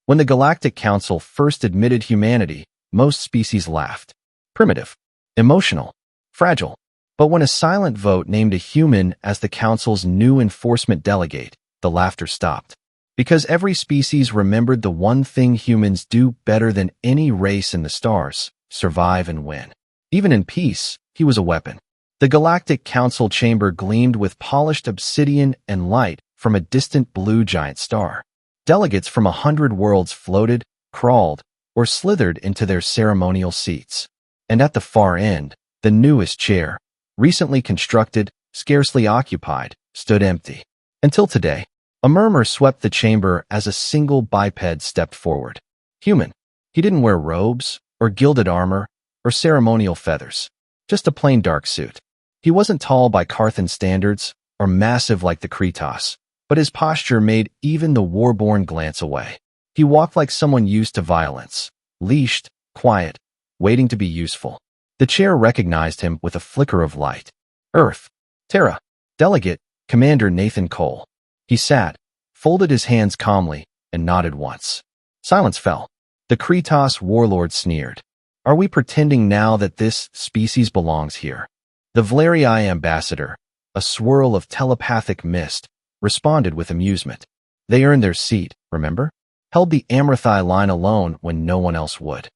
When the Galactic Council first admitted humanity, most species laughed. Primitive, emotional, fragile. But when a silent vote named a human as the Council's new enforcement delegate, the laughter stopped. Because every species remembered the one thing humans do better than any race in the stars: survive and win. Even in peace, he was a weapon. The Galactic Council chamber gleamed with polished obsidian and light from a distant blue giant star. Delegates from 100 worlds floated, crawled, or slithered into their ceremonial seats. And at the far end, the newest chair, recently constructed, scarcely occupied, stood empty. Until today, a murmur swept the chamber as a single biped stepped forward. Human. He didn't wear robes, or gilded armor, or ceremonial feathers. Just a plain dark suit. He wasn't tall by Carthan standards, or massive like the Kretos, but his posture made even the war-born glance away. He walked like someone used to violence, leashed, quiet, waiting to be useful. The chair recognized him with a flicker of light. Earth. Terra. Delegate, Commander Nathan Cole. He sat, folded his hands calmly, and nodded once. Silence fell. The Kretos warlord sneered. Are we pretending now that this species belongs here? The Valerii ambassador, a swirl of telepathic mist, responded with amusement. They earned their seat, remember? Held the Amrathai line alone when no one else would.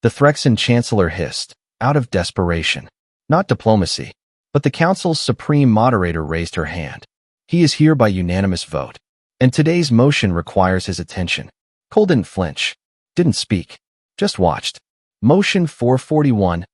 The Threxan chancellor hissed, out of desperation. Not diplomacy, but the council's supreme moderator raised her hand. He is here by unanimous vote, and today's motion requires his attention. Cole didn't flinch, didn't speak, just watched. Motion 441A,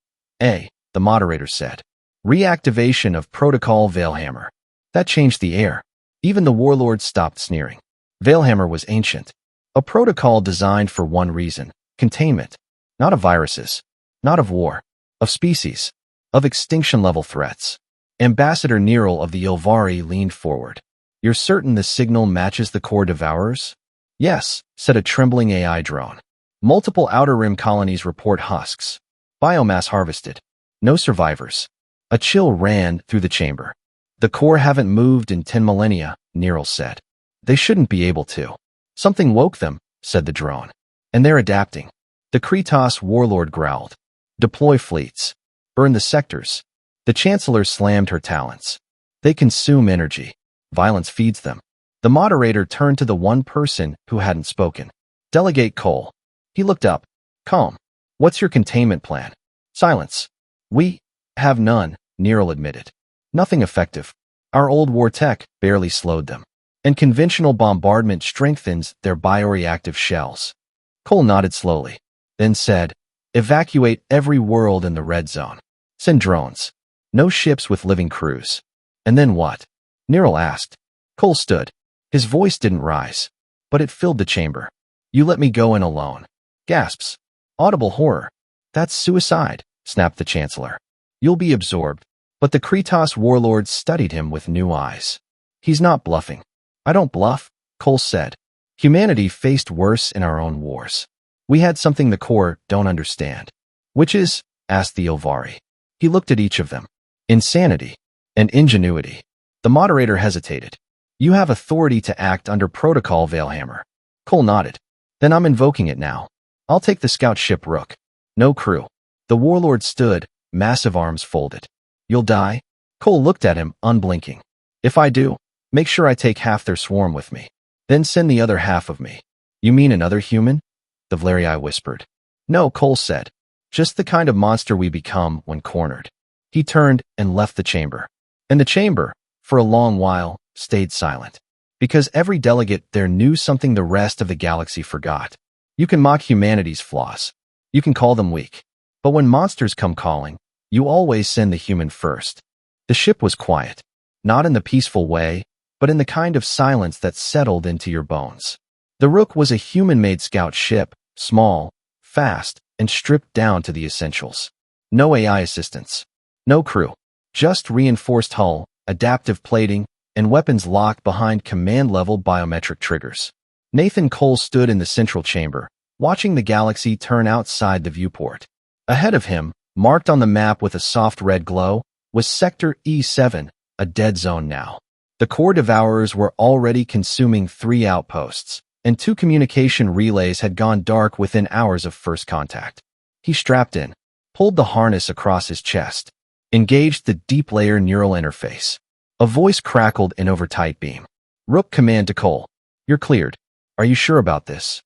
the moderator said. Reactivation of Protocol Veilhammer. That changed the air. Even the warlord stopped sneering. Veilhammer was ancient. A protocol designed for one reason: containment. Not of viruses, not of war, of species, of extinction-level threats. Ambassador Neril of the Ilvari leaned forward. You're certain the signal matches the core devourers? Yes, said a trembling AI drone. Multiple Outer Rim colonies report husks. Biomass harvested. No survivors. A chill ran through the chamber. The core haven't moved in 10 millennia, Neril said. They shouldn't be able to. Something woke them, said the drone. And they're adapting. The Kretos warlord growled. Deploy fleets. Burn the sectors. The chancellor slammed her talons. They consume energy. Violence feeds them. The moderator turned to the one person who hadn't spoken. Delegate Cole. He looked up. Calm. What's your containment plan? Silence. We have none, Neril admitted. Nothing effective. Our old war tech barely slowed them. And conventional bombardment strengthens their bioreactive shells. Cole nodded slowly, then said, evacuate every world in the red zone. Send drones. No ships with living crews. And then what? Neril asked. Cole stood. His voice didn't rise, but it filled the chamber. You let me go in alone. Gasps. Audible horror. That's suicide, snapped the chancellor. You'll be absorbed. But the Kretos warlord studied him with new eyes. He's not bluffing. I don't bluff, Cole said. Humanity faced worse in our own wars. We had something the core don't understand. Which is? Asked the Ilvari. He looked at each of them. Insanity and ingenuity. The moderator hesitated. You have authority to act under Protocol Veilhammer. Cole nodded. Then I'm invoking it now. I'll take the scout ship Rook. No crew. The warlord stood, massive arms folded. You'll die? Cole looked at him, unblinking. If I do, make sure I take half their swarm with me. Then send the other half of me. You mean another human? The Valerii whispered. No, Cole said. Just the kind of monster we become when cornered. He turned and left the chamber. And the chamber, for a long while, stayed silent. Because every delegate there knew something the rest of the galaxy forgot. You can mock humanity's flaws. You can call them weak. But when monsters come calling, you always send the human first. The ship was quiet. Not in the peaceful way, but in the kind of silence that settled into your bones. The Rook was a human-made scout ship, small, fast, and stripped down to the essentials. No AI assistance. No crew. Just reinforced hull, adaptive plating, and weapons locked behind command-level biometric triggers. Nathan Cole stood in the central chamber, watching the galaxy turn outside the viewport. Ahead of him, marked on the map with a soft red glow, was Sector E7, a dead zone now. The core devourers were already consuming 3 outposts, and 2 communication relays had gone dark within hours of first contact. He strapped in, pulled the harness across his chest, engaged the deep layer neural interface. A voice crackled in over tight beam. Rook command to Cole. You're cleared. Are you sure about this?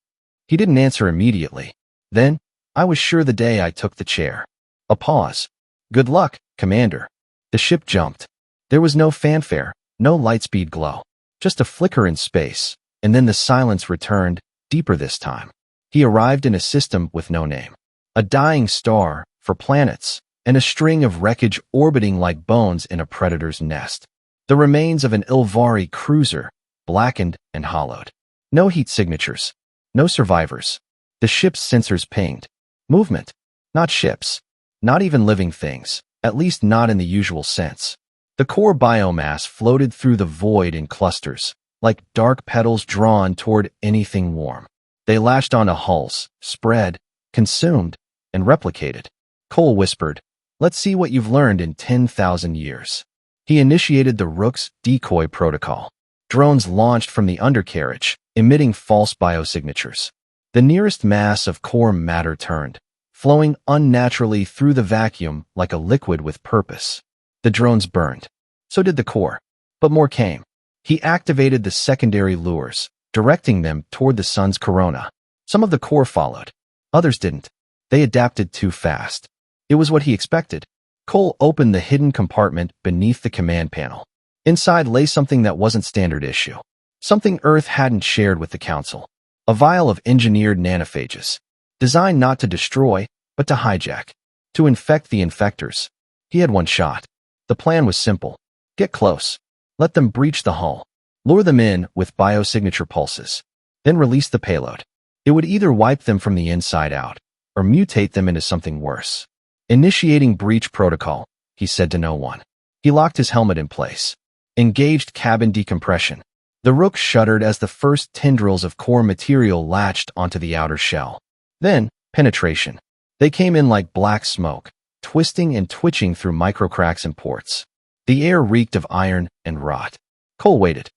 He didn't answer immediately. Then, I was sure the day I took the chair. A pause. Good luck, Commander. The ship jumped. There was no fanfare, no lightspeed glow. Just a flicker in space, and then the silence returned, deeper this time. He arrived in a system with no name. A dying star, for planets, and a string of wreckage orbiting like bones in a predator's nest. The remains of an Ilvari cruiser, blackened and hollowed. No heat signatures. No survivors. The ship's sensors pinged. Movement. Not ships. Not even living things, at least not in the usual sense. The core biomass floated through the void in clusters, like dark petals drawn toward anything warm. They lashed onto hulls, spread, consumed, and replicated. Cole whispered, "Let's see what you've learned in 10,000 years." He initiated the Rook's decoy protocol. Drones launched from the undercarriage, emitting false biosignatures. The nearest mass of core matter turned, flowing unnaturally through the vacuum like a liquid with purpose. The drones burned. So did the core. But more came. He activated the secondary lures, directing them toward the sun's corona. Some of the core followed. Others didn't. They adapted too fast. It was what he expected. Cole opened the hidden compartment beneath the command panel. Inside lay something that wasn't standard issue. Something Earth hadn't shared with the Council. A vial of engineered nanophages. Designed not to destroy, but to hijack. To infect the infectors. He had one shot. The plan was simple. Get close. Let them breach the hull. Lure them in with biosignature pulses. Then release the payload. It would either wipe them from the inside out, or mutate them into something worse. Initiating breach protocol, he said to no one. He locked his helmet in place. Engaged cabin decompression. The Rook shuddered as the first tendrils of core material latched onto the outer shell. Then, penetration. They came in like black smoke, twisting and twitching through microcracks and ports. The air reeked of iron and rot. Cole waited.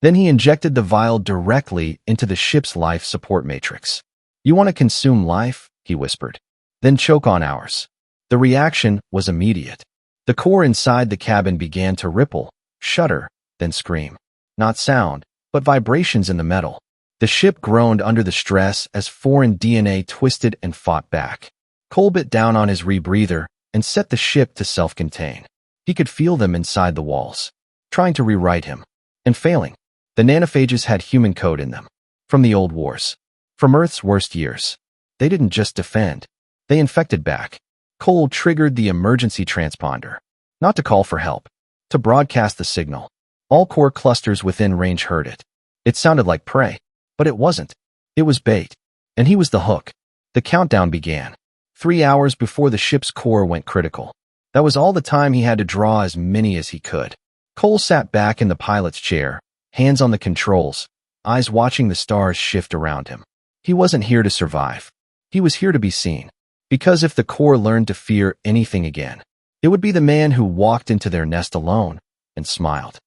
Then he injected the vial directly into the ship's life support matrix. You want to consume life? He whispered. Then choke on ours. The reaction was immediate. The core inside the cabin began to ripple, shudder, then scream. Not sound, but vibrations in the metal. The ship groaned under the stress as foreign DNA twisted and fought back. Cole bit down on his rebreather and set the ship to self-contain. He could feel them inside the walls, trying to rewrite him, and failing. The nanophages had human code in them, from the old wars, from Earth's worst years. They didn't just defend. They infected back. Cole triggered the emergency transponder, not to call for help, to broadcast the signal. All core clusters within range heard it. It sounded like prey, but it wasn't. It was bait, and he was the hook. The countdown began. 3 hours before the ship's core went critical. That was all the time he had to draw as many as he could. Cole sat back in the pilot's chair, hands on the controls, eyes watching the stars shift around him. He wasn't here to survive. He was here to be seen. Because if the core learned to fear anything again, it would be the man who walked into their nest alone and smiled.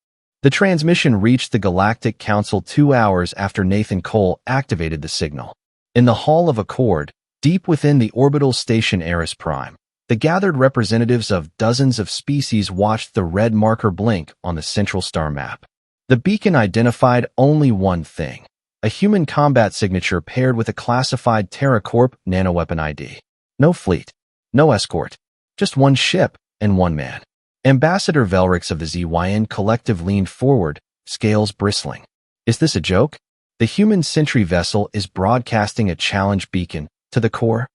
The transmission reached the Galactic Council 2 hours after Nathan Cole activated the signal. In the Hall of Accord, deep within the orbital station Eris Prime, the gathered representatives of dozens of species watched the red marker blink on the central star map. The beacon identified only one thing, a human combat signature paired with a classified TerraCorp nanoweapon ID. No fleet, no escort, just one ship and one man. Ambassador Velrix of the ZYN Collective leaned forward, scales bristling. Is this a joke? The human sentry vessel is broadcasting a challenge beacon to the core?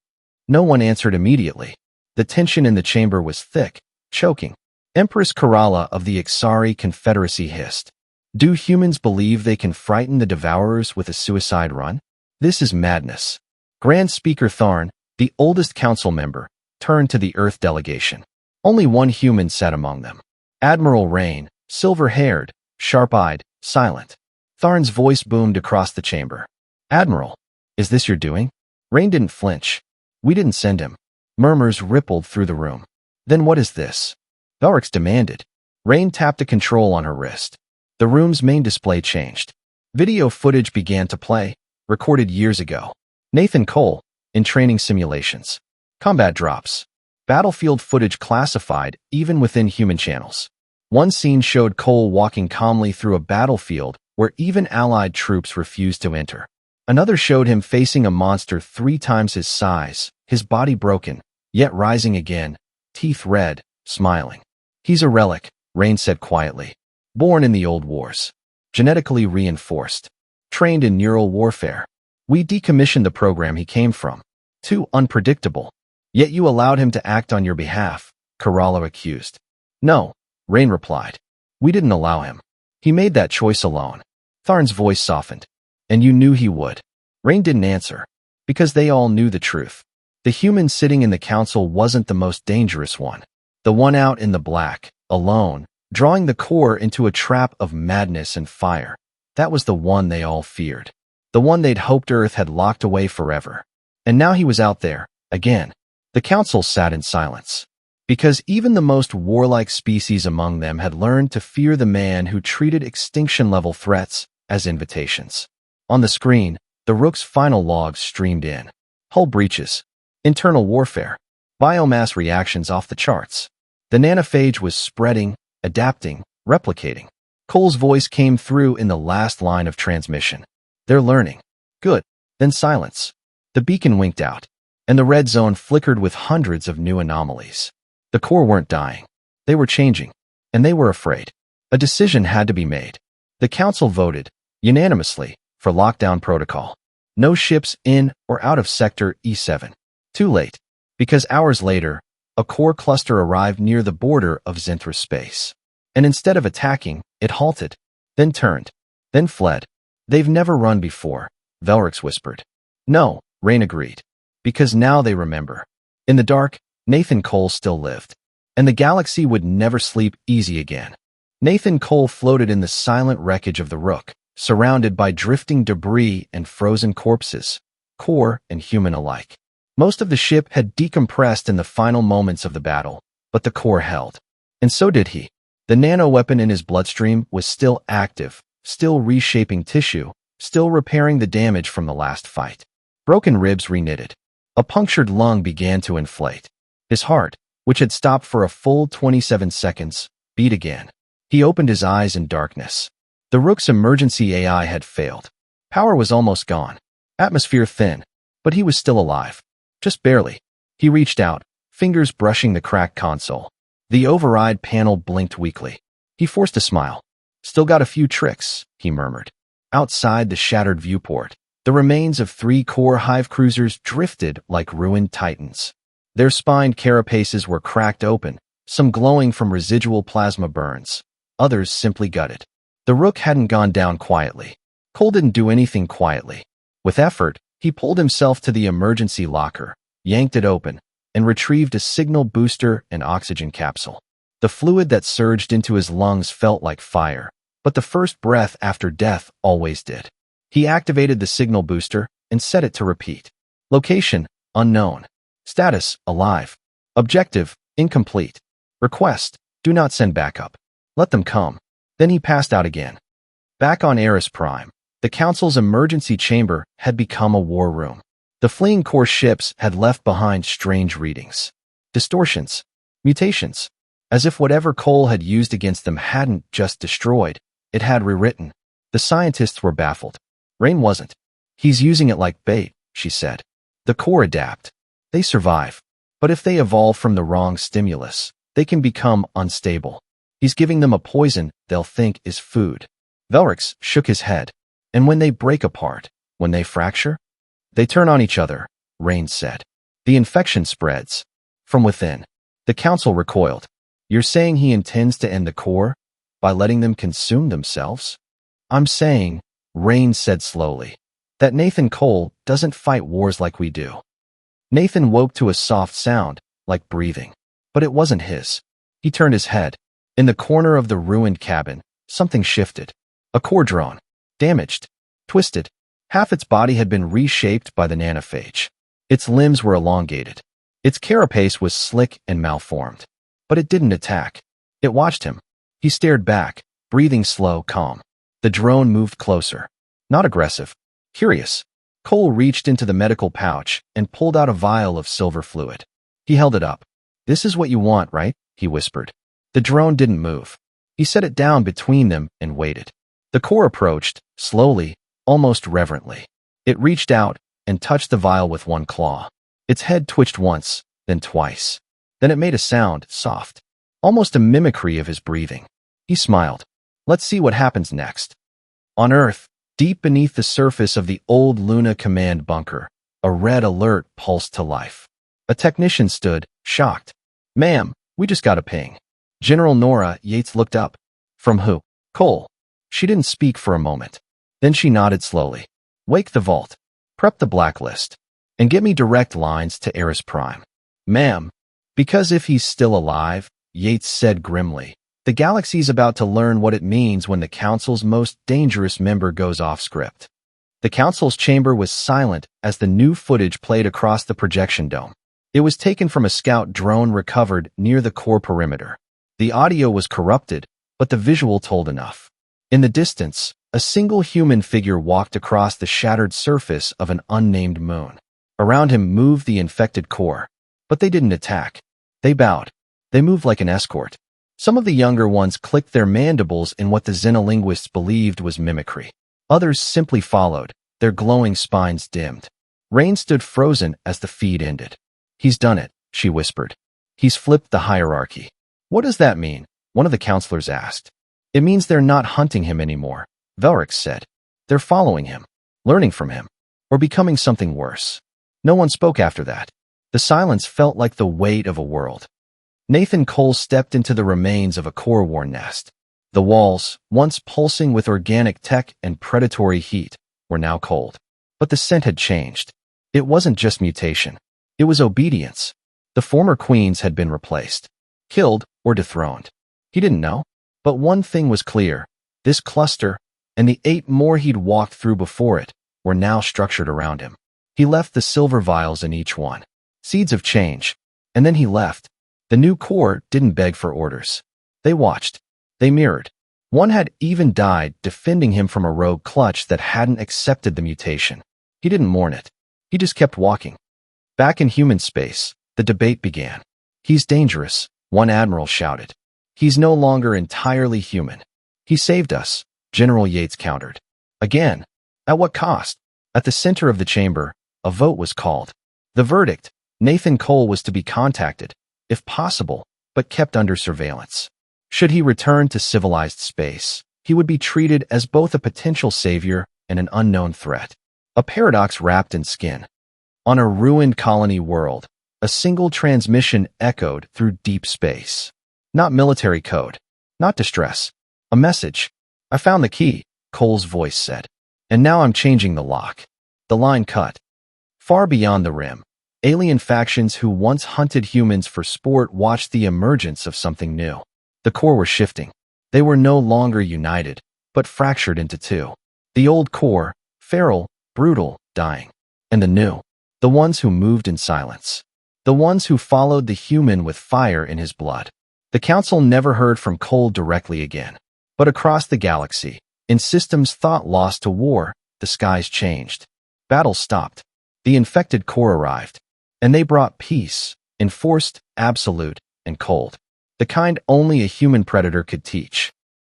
No one answered immediately. The tension in the chamber was thick, choking. Empress Kerala of the Ixari Confederacy hissed. Do humans believe they can frighten the Devourers with a suicide run? This is madness. Grand Speaker Tharn, the oldest council member, turned to the Earth delegation. Only one human sat among them. Admiral Rain, silver-haired, sharp-eyed, silent. Tharn's voice boomed across the chamber. Admiral, is this your doing? Rain didn't flinch. We didn't send him. Murmurs rippled through the room. Then what is this? Velrix demanded. Rain tapped a control on her wrist. The room's main display changed. Video footage began to play, recorded years ago. Nathan Cole, in training simulations. Combat drops. Battlefield footage classified even within human channels. One scene showed Cole walking calmly through a battlefield where even Allied troops refused to enter. Another showed him facing a monster 3 times his size, his body broken, yet rising again, teeth red, smiling. He's a relic, Rain said quietly. Born in the old wars. Genetically reinforced. Trained in neural warfare. We decommissioned the program he came from. Too unpredictable. Yet you allowed him to act on your behalf, Kerala accused. No, Rain replied. We didn't allow him. He made that choice alone. Tharn's voice softened. And you knew he would. Rain didn't answer. Because they all knew the truth. The human sitting in the council wasn't the most dangerous one. The one out in the black, alone, drawing the core into a trap of madness and fire. That was the one they all feared. The one they'd hoped Earth had locked away forever. And now he was out there, again. The council sat in silence. Because even the most warlike species among them had learned to fear the man who treated extinction-level threats as invitations. On the screen, the Rook's final logs streamed in. Hull breaches. Internal warfare. Biomass reactions off the charts. The nanophage was spreading, adapting, replicating. Cole's voice came through in the last line of transmission. They're learning. Good. Then silence. The beacon winked out, and the red zone flickered with hundreds of new anomalies. The core weren't dying. They were changing, and they were afraid. A decision had to be made. The council voted, unanimously, for lockdown protocol. No ships in or out of Sector E7. Too late, because hours later, a core cluster arrived near the border of Zenthra space. And instead of attacking, it halted, then turned, then fled. They've never run before, Velrix whispered. No, Rain agreed. Because now they remember. In the dark, Nathan Cole still lived. And the galaxy would never sleep easy again. Nathan Cole floated in the silent wreckage of the Rook, surrounded by drifting debris and frozen corpses, core and human alike. Most of the ship had decompressed in the final moments of the battle, but the core held. And so did he. The nanoweapon in his bloodstream was still active, still reshaping tissue, still repairing the damage from the last fight. Broken ribs reknitted. A punctured lung began to inflate. His heart, which had stopped for a full 27 seconds, beat again. He opened his eyes in darkness. The Rook's emergency AI had failed. Power was almost gone. Atmosphere thin. But he was still alive. Just barely. He reached out, fingers brushing the cracked console. The override panel blinked weakly. He forced a smile. Still got a few tricks, he murmured. Outside the shattered viewport, the remains of 3 core hive cruisers drifted like ruined titans. Their spined carapaces were cracked open, some glowing from residual plasma burns, others simply gutted. The Rook hadn't gone down quietly. Cole didn't do anything quietly. With effort, he pulled himself to the emergency locker, yanked it open, and retrieved a signal booster and oxygen capsule. The fluid that surged into his lungs felt like fire, but the first breath after death always did. He activated the signal booster and set it to repeat. Location, unknown. Status, alive. Objective, incomplete. Request, do not send backup. Let them come. Then he passed out again. Back on Eris Prime, the Council's emergency chamber had become a war room. The fleeing core ships had left behind strange readings. Distortions. Mutations. As if whatever Cole had used against them hadn't just destroyed, it had rewritten. The scientists were baffled. Rain wasn't. He's using it like bait, she said. The core adapt. They survive. But if they evolve from the wrong stimulus, they can become unstable. He's giving them a poison they'll think is food. Velrix shook his head. And when they break apart, when they fracture, they turn on each other, Rain said. The infection spreads. From within. The council recoiled. You're saying he intends to end the core by letting them consume themselves? I'm saying, Rain said slowly, that Nathan Cole doesn't fight wars like we do. Nathan woke to a soft sound, like breathing. But it wasn't his. He turned his head. In the corner of the ruined cabin, something shifted. A core drone. Damaged. Twisted. Half its body had been reshaped by the nanophage. Its limbs were elongated. Its carapace was slick and malformed. But it didn't attack. It watched him. He stared back, breathing slow, calm. The drone moved closer. Not aggressive. Curious. Cole reached into the medical pouch and pulled out a vial of silver fluid. He held it up. "This is what you want, right?" he whispered. The drone didn't move. He set it down between them and waited. The core approached, slowly, almost reverently. It reached out and touched the vial with one claw. Its head twitched once, then twice. Then it made a sound, soft, almost a mimicry of his breathing. He smiled. "Let's see what happens next." On Earth, deep beneath the surface of the old Luna command bunker, a red alert pulsed to life. A technician stood, shocked. "Ma'am, we just got a ping." General Nora Yates looked up. "From who?" "Cole." She didn't speak for a moment. Then she nodded slowly. "Wake the vault. Prep the blacklist. And get me direct lines to Eris Prime." "Ma'am." "Because if he's still alive," Yates said grimly, "the galaxy's about to learn what it means when the Council's most dangerous member goes off script." The Council's chamber was silent as the new footage played across the projection dome. It was taken from a scout drone recovered near the core perimeter. The audio was corrupted, but the visual told enough. In the distance, a single human figure walked across the shattered surface of an unnamed moon. Around him moved the infected core, but they didn't attack. They bowed. They moved like an escort. Some of the younger ones clicked their mandibles in what the xenolinguists believed was mimicry. Others simply followed, their glowing spines dimmed. Rain stood frozen as the feed ended. "He's done it," she whispered. "He's flipped the hierarchy." "What does that mean?" one of the counselors asked. "It means they're not hunting him anymore," Velrix said. "They're following him, learning from him, or becoming something worse." No one spoke after that. The silence felt like the weight of a world. Nathan Cole stepped into the remains of a core-worn nest. The walls, once pulsing with organic tech and predatory heat, were now cold. But the scent had changed. It wasn't just mutation. It was obedience. The former queens had been replaced, killed, or dethroned. He didn't know. But one thing was clear. This cluster, and the 8 more he'd walked through before it, were now structured around him. He left the silver vials in each one. Seeds of change. And then he left. The new core didn't beg for orders. They watched. They mirrored. One had even died defending him from a rogue clutch that hadn't accepted the mutation. He didn't mourn it. He just kept walking. Back in human space, the debate began. "He's dangerous," one admiral shouted. "He's no longer entirely human." "He saved us," General Yates countered. Again. At what cost? At the center of the chamber, a vote was called. The verdict: Nathan Cole was to be contacted, if possible, but kept under surveillance. Should he return to civilized space, he would be treated as both a potential savior and an unknown threat. A paradox wrapped in skin. On a ruined colony world, a single transmission echoed through deep space. Not military code, not distress. A message. "I found the key," Cole's voice said. "And now I'm changing the lock." The line cut. Far beyond the rim, alien factions who once hunted humans for sport watched the emergence of something new. The core were shifting. They were no longer united, but fractured into two. The old core, feral, brutal, dying. And the new, the ones who moved in silence. The ones who followed the human with fire in his blood. The Council never heard from Cole directly again. But across the galaxy, in systems thought lost to war, the skies changed. Battles stopped. The infected core arrived. And they brought peace, enforced, absolute, and cold. The kind only a human predator could teach.